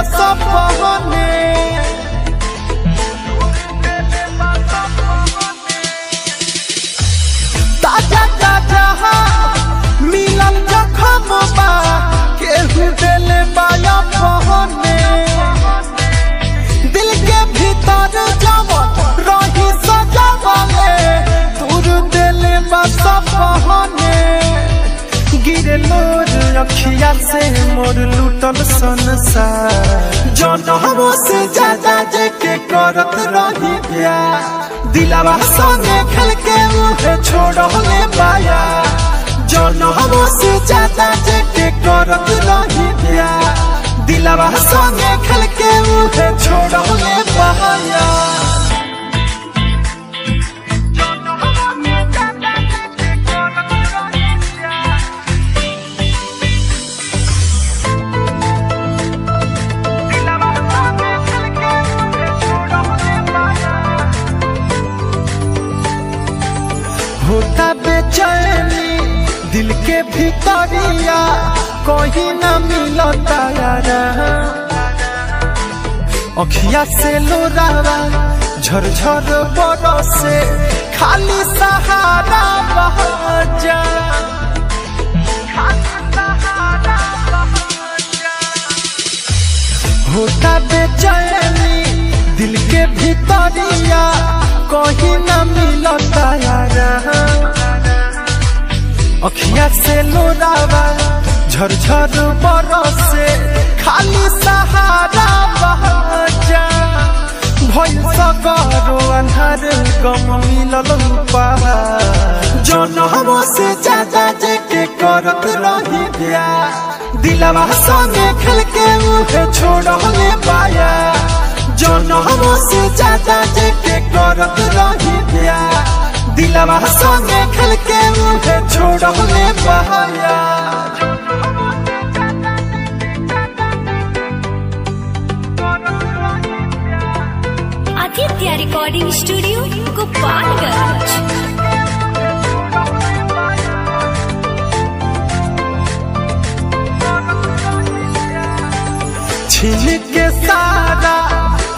सपने ताजा ताजा मिलन जखम बा केहू देले बाया पहने दिल के भीतर जवन रही सजावले तोर देले बा सपने गिरे लोर अखिया से मोर लूटल संसार जनमो से ज्यादा जेके करत रही प्यार दिलवा संगे खेल के मुहे छोड़ले पाया जनमो से ज्यादा जेके करत रही प्यार दिलवा संगे खेल के मुहे छोड़ले पाया होता बेचैनी दिल के भीतरिया कोई न मिलता यारा अखिया से लोरावा झरझर बरसे खाली सहारा बह जा होता बेचैनी दिल के भीतरिया कोई न मिलता यारा अखिया से लोरावा झरझर बरसे खाली सहारा बह जा भइल सगरो अन्हार गम मिलल पहाड़ जनमो से ज्यादा जेके करत रही प्यार दिलवा संगे खेल के मुहे छोड़ले पाया जनमो से ज्यादा जेके करत रही प्यार दिलवा संगे खेल के मुहे छोड़ले पाया आदित्य रिकॉर्डिंग स्टूडियो गोपालगंज छीन के सारा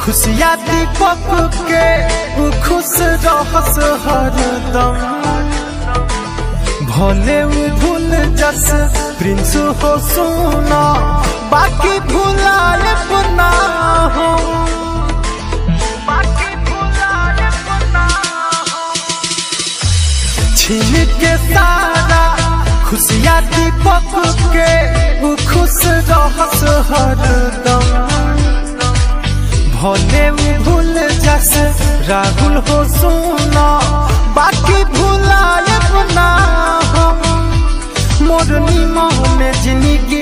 खुशियाँ दीपक के वो खुश रहस हरदम भले वो भूल जस प्रिंस हो सुना बाकी भुलाए पुना हो छीन के सारा खुशियाँ दीपक के वो खुश रहस हरदम भले भूल जस राहुल हो सुना बाकी भुलाए ना हम मोरनी मोह में जिंदगी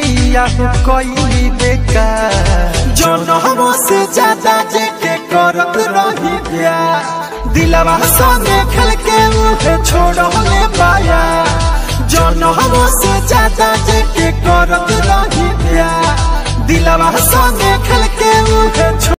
कोई बेकार जनमो से ज्यादा जेके करत रही प्यार दिलवा संगे खेल के मुहे छोड़ले पाया जनमो से ज्यादा जेके करत रही प्यार दिलवा संगे खेल के मुहे